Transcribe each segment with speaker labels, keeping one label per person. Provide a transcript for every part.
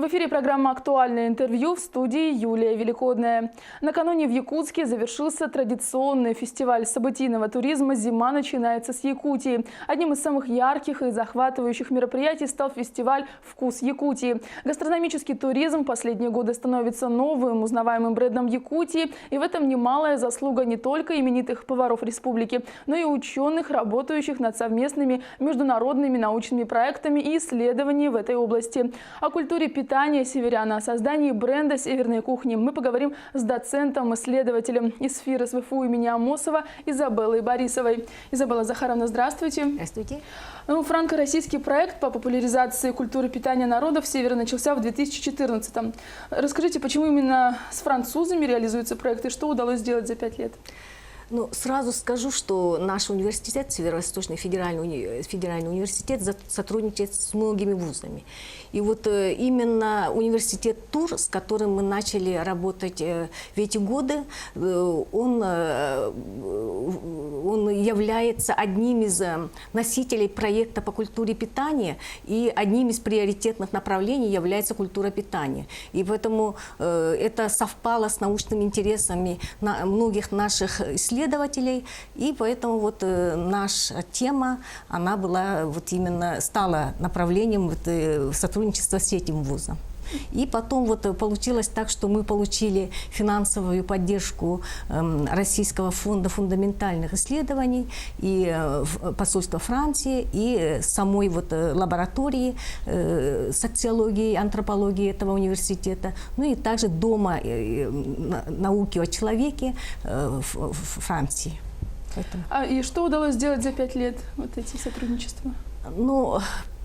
Speaker 1: В эфире программа «Актуальное интервью», в студии Юлия Великодная. Накануне в Якутске завершился традиционный фестиваль событийного туризма «Зима начинается с Якутии». Одним из самых ярких и захватывающих мероприятий стал фестиваль «Вкус Якутии». Гастрономический туризм в последние годы становится новым узнаваемым брендом Якутии. И в этом немалая заслуга не только именитых поваров республики, но и ученых, работающих над совместными международными научными проектами и исследованиями в этой области. О культуре питания северян, о создании бренда северной кухни мы поговорим с доцентом-исследователем из ФИР СВФУ имени Амосова Изабеллой Борисовой. Изабелла Захаровна, здравствуйте.
Speaker 2: Здравствуйте.
Speaker 1: Франко-российский проект по популяризации культуры питания народов Севера начался в 2014-м. Расскажите, почему именно с французами реализуется проект и что удалось сделать за 5 лет?
Speaker 2: Ну, сразу скажу, что наш университет, Северо-Восточный федеральный университет, сотрудничает с многими вузами. И вот именно университет ТУР, с которым мы начали работать в эти годы, он является одним из носителей проекта по культуре питания, и одним из приоритетных направлений является культура питания. И поэтому это совпало с научными интересами многих наших исследователей, и поэтому вот наша тема, она была вот именно стала направлением сотрудничества с этим вузом. И потом вот получилось так, что мы получили финансовую поддержку Российского фонда фундаментальных исследований и посольства Франции, и самой вот лаборатории социологии, антропологии этого университета, ну и также Дома науки о человеке в Франции.
Speaker 1: И что удалось сделать за 5 лет, вот эти сотрудничества?
Speaker 2: Ну,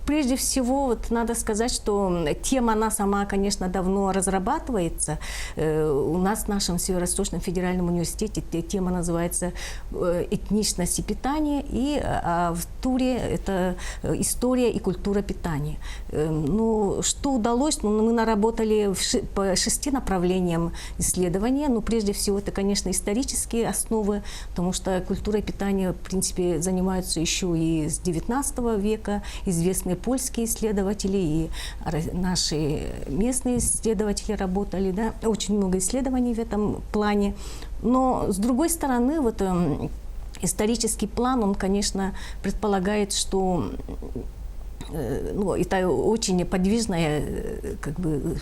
Speaker 2: прежде всего, вот надо сказать, что тема, она сама, конечно, давно разрабатывается. У нас в нашем Северо-Восточном федеральном университете тема называется «Этничность и питание», и в туре это «История и культура питания». Ну, что удалось? Ну, мы наработали по 6 направлениям исследования. Ну, прежде всего, это, конечно, исторические основы, потому что культурой питания, в принципе, занимаются еще и с XIX века, известные польские исследователи, и наши местные исследователи работали, да, очень много исследований в этом плане. Но, с другой стороны, вот исторический план, он, конечно, предполагает, что ну, это очень подвижная как бы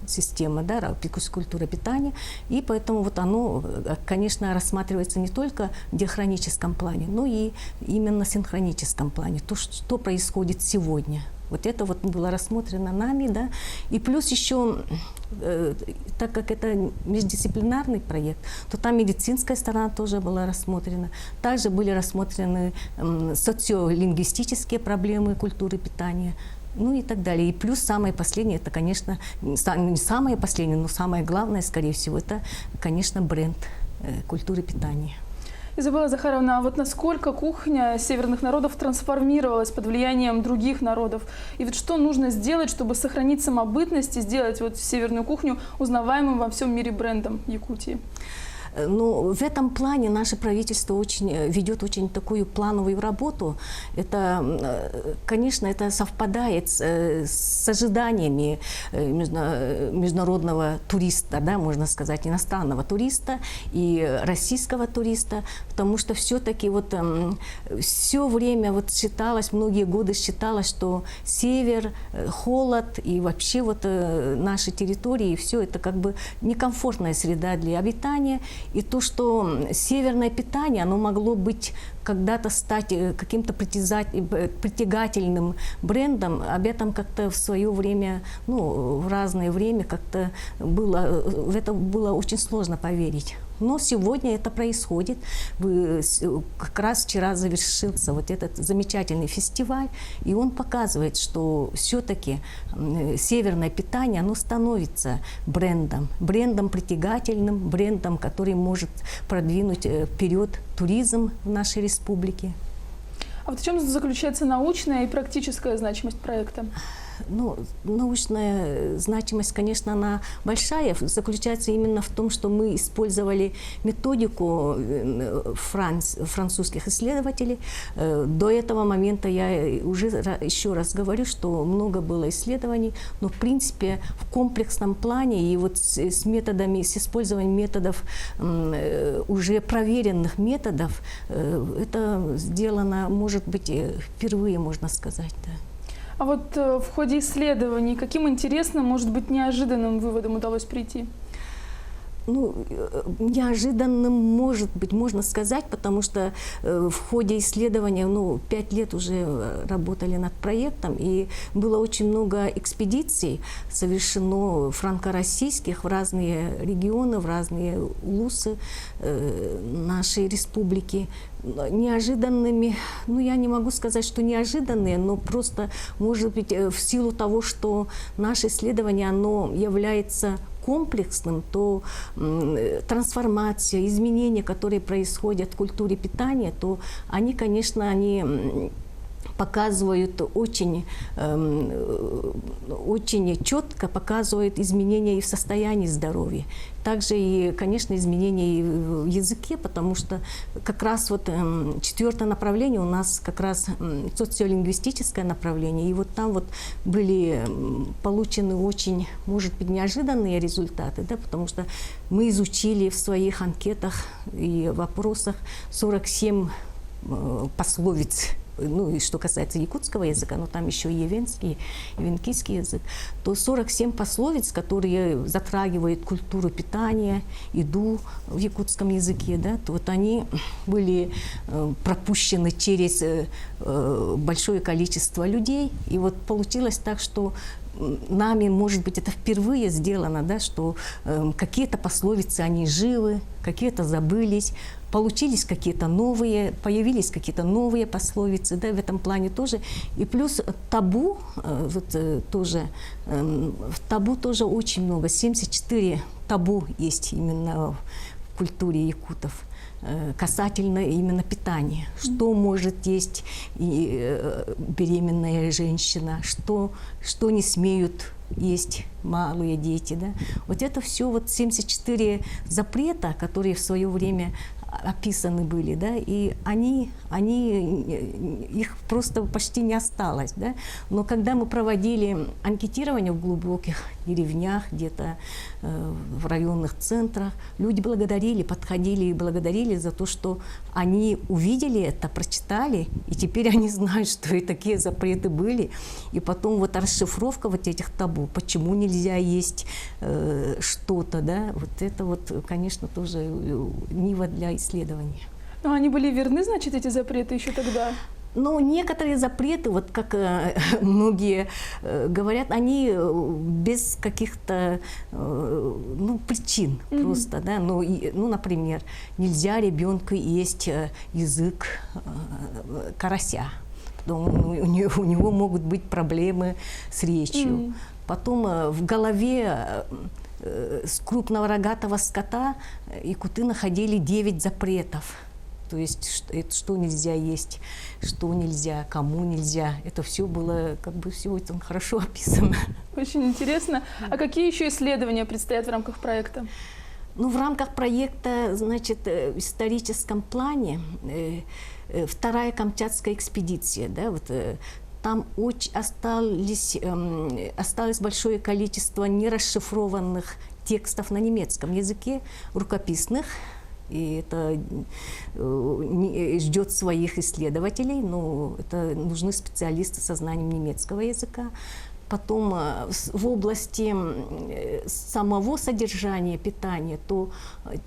Speaker 2: система, да, культура питания, и поэтому вот оно, конечно, рассматривается не только в диахроническом плане, но и именно в синхроническом плане, то, что происходит сегодня. Вот это вот было рассмотрено нами, да, и плюс еще, так как это междисциплинарный проект, то там медицинская сторона тоже была рассмотрена, также были рассмотрены социолингвистические проблемы культуры питания, ну и так далее. И плюс самое последнее, это, конечно, не самое последнее, но самое главное, скорее всего, это, конечно, бренд культуры питания.
Speaker 1: Изабелла Захаровна, а вот насколько кухня северных народов трансформировалась под влиянием других народов? И вот что нужно сделать, чтобы сохранить самобытность и сделать вот северную кухню узнаваемым во всем мире брендом Якутии?
Speaker 2: Ну, в этом плане наше правительство ведет очень такую плановую работу. Это, конечно, это совпадает с ожиданиями международного туриста, да, можно сказать, иностранного туриста и российского туриста, потому что все-таки вот все время вот считалось, многие годы считалось, что север, холод и вообще вот наши территории, все это как бы некомфортная среда для обитания. И то, что северное питание, оно могло быть когда-то стать каким-то притягательным брендом, об этом как-то в свое время, ну, в разное время как-то было, в это было очень сложно поверить. Но сегодня это происходит. Как раз вчера завершился вот этот замечательный фестиваль, и он показывает, что все-таки северное питание, оно становится брендом притягательным, брендом, который может продвинуть вперед туризм в нашей республике.
Speaker 1: А вот в чем заключается научная и практическая значимость проекта?
Speaker 2: Ну, научная значимость, конечно, она большая, заключается именно в том, что мы использовали методику французских исследователей. До этого момента я уже еще раз говорю, что много было исследований, но в принципе в комплексном плане и вот с методами, с использованием методов, уже проверенных методов, это сделано, может быть, впервые, можно сказать, да.
Speaker 1: А вот в ходе исследований каким интересным, может быть, неожиданным выводом удалось прийти?
Speaker 2: Ну, неожиданным, может быть, можно сказать, потому что в ходе исследования, 5 лет уже работали над проектом, и было очень много экспедиций совершено франко-российских в разные регионы, в разные улусы нашей республики. Неожиданными, я не могу сказать, что неожиданные, но просто, может быть, в силу того, что наше исследование, оно является комплексным, то трансформация, изменения, которые происходят в культуре питания, то они, конечно, показывают очень четко показывают изменения и в состоянии здоровья. Также и, конечно, изменения и в языке, потому что как раз вот 4-е направление у нас как раз социолингвистическое направление. И вот там вот были получены очень, может быть, неожиданные результаты, да, потому что мы изучили в своих анкетах и вопросах 47 пословиц. И что касается якутского языка, но там еще и евенкийский язык, то 47 пословиц, которые затрагивают культуру питания, еду в якутском языке, да, то вот они были пропущены через большое количество людей. И вот получилось так, что нами, может быть, это впервые сделано, да, что какие-то пословицы, они живы, какие-то забылись, получились какие-то новые, появились какие-то новые пословицы, да, в этом плане тоже. И плюс табу, в табу тоже очень много, 74 табу есть именно в культуре якутов касательно именно питания. Что может есть беременная женщина, что не смеют есть малые дети. Да? Вот это все, 74 запрета, которые в свое время описаны были, да, и их просто почти не осталось, да. Но когда мы проводили анкетирование в глубоких деревнях, где-то в районных центрах, люди подходили и благодарили за то, что они увидели это, прочитали, и теперь они знают, что и такие запреты были. И потом вот расшифровка вот этих табу, почему нельзя есть что-то, да, вот это вот, конечно, тоже нива для исследования.
Speaker 1: Но они были верны, значит, эти запреты еще тогда?
Speaker 2: Но некоторые запреты, вот как многие говорят, они без каких-то причин просто, да. Например, нельзя ребенку есть язык карася, потому у него могут быть проблемы с речью. Потом в голове с крупного рогатого скота якуты находили 9 запретов. То есть что нельзя есть, что нельзя, кому нельзя. Это все было все очень хорошо описано.
Speaker 1: Очень интересно. А какие еще исследования предстоят в рамках проекта?
Speaker 2: В рамках проекта, значит, в историческом плане 2-я Камчатская экспедиция, да, там осталось большое количество нерасшифрованных текстов на немецком языке, рукописных, и это ждет своих исследователей, но это нужны специалисты со знанием немецкого языка. Потом в области самого содержания питания, то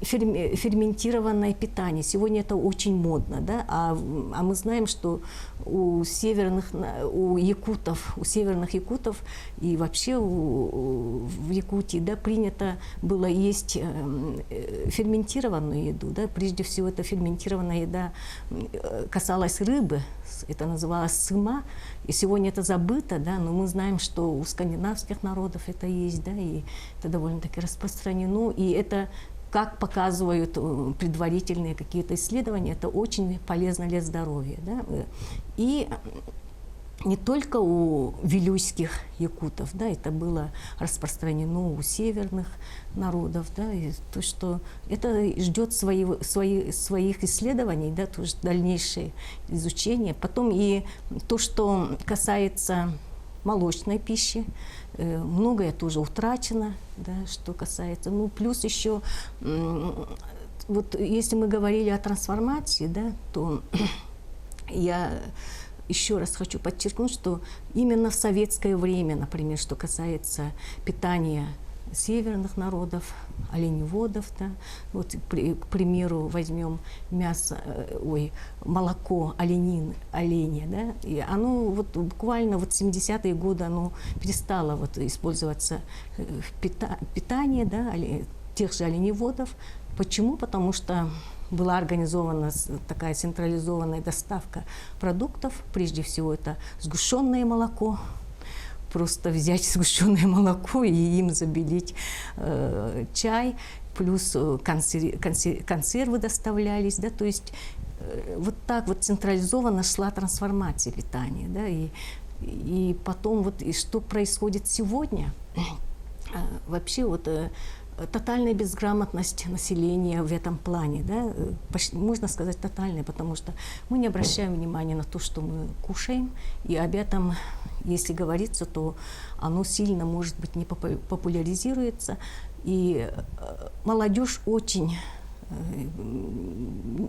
Speaker 2: ферментированное питание. Сегодня это очень модно, да? А мы знаем, что у северных якутов и вообще в Якутии, да, принято было есть ферментированную еду. Да? Прежде всего, эта ферментированная еда касалась рыбы, это называлось сыма. И сегодня это забыто, да, но мы знаем, что у скандинавских народов это есть, да, и это довольно-таки распространено. И это, как показывают предварительные какие-то исследования, это очень полезно для здоровья. Да. И не только у вилюйских якутов, да, это было распространено у северных народов, да, и то, что это ждет своих исследований, да, тоже дальнейшее изучение. Потом и то, что касается молочной пищи, многое тоже утрачено, да, что касается, ну, плюс еще, вот если мы говорили о трансформации, да, то я еще раз хочу подчеркнуть, что именно в советское время, например, что касается питания северных народов, оленеводов, да, вот, к примеру, возьмем молоко оленя, да, и оно вот буквально вот 70-е годы оно перестало вот использоваться в питании, да, тех же оленеводов. Почему? Потому что была организована такая централизованная доставка продуктов. Прежде всего, это сгущенное молоко. Просто взять сгущенное молоко и им забелить чай. Плюс консервы доставлялись. Да, то есть вот так вот централизованно шла трансформация питания. Да, и потом, вот, и что происходит сегодня? Вообще вот тотальная безграмотность населения в этом плане, да, можно сказать тотальная, потому что мы не обращаем внимания на то, что мы кушаем, и об этом, если говорится, то оно сильно, может быть, не популяризируется, и молодежь очень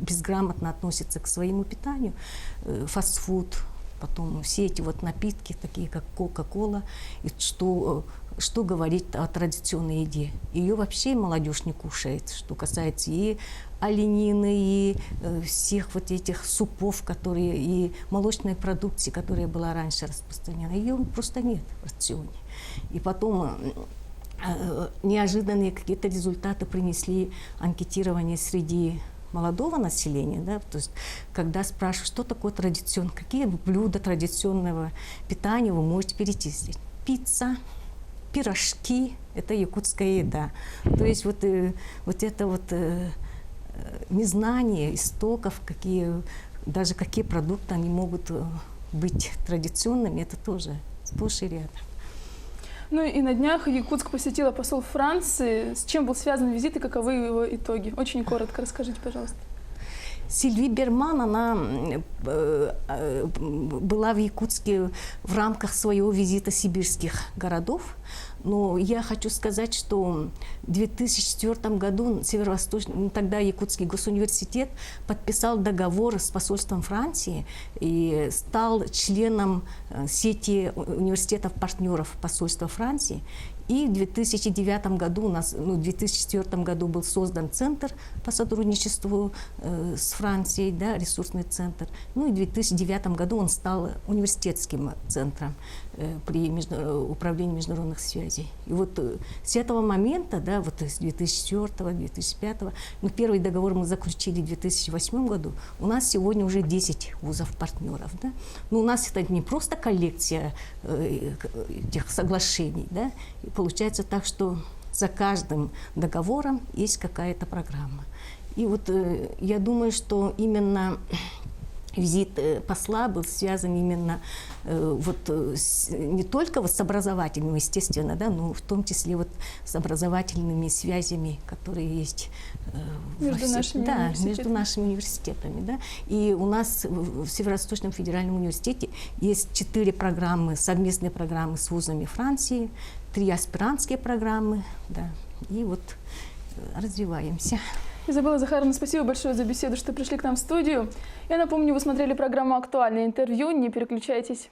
Speaker 2: безграмотно относится к своему питанию, фастфуд, потом все эти вот напитки, такие как Кока-Кола, и что говорить о традиционной еде. Ее вообще молодежь не кушает, что касается и оленины, и всех вот этих супов, которые, и молочной продукции, которая была раньше распространена. Ее просто нет в рационе. И потом неожиданные какие-то результаты принесли анкетирование среди молодого населения, да, то есть когда спрашивают, что такое традиционное, какие блюда традиционного питания вы можете перечислить. Пицца, пирожки – это якутская еда. То есть вот это вот незнание истоков, даже какие продукты они могут быть традиционными, это тоже сплошь и рядом.
Speaker 1: Ну и на днях Якутск посетила посол Франции. С чем был связан визит и каковы его итоги? Очень коротко расскажите, пожалуйста.
Speaker 2: Сильви Берман, она была в Якутске в рамках своего визита сибирских городов. Но я хочу сказать, что в 2004 году тогда Якутский госуниверситет подписал договор с посольством Франции и стал членом сети университетов-партнеров посольства Франции. И в 2009 году в 2004 году был создан центр по сотрудничеству с Францией, да, ресурсный центр. Ну и в 2009 году он стал университетским центром при управлении международных связей. И вот с этого момента, да, вот с 2004-2005, первый договор мы заключили в 2008 году, у нас сегодня уже 10 вузов-партнеров. Да? Но у нас это не просто коллекция этих соглашений, да? И получается так, что за каждым договором есть какая-то программа. И вот я думаю, что именно визит посла был связан именно не только с образовательным, естественно, да, но в том числе вот с образовательными связями, которые есть между нашими университетами. Да. И у нас в Северо-Восточном федеральном университете есть 4 программы, совместные программы с вузами Франции, 3 аспирантские программы, да, и вот развиваемся.
Speaker 1: Изабелла Захаровна, спасибо большое за беседу, что пришли к нам в студию. Я напомню, вы смотрели программу «Актуальное интервью». Не переключайтесь.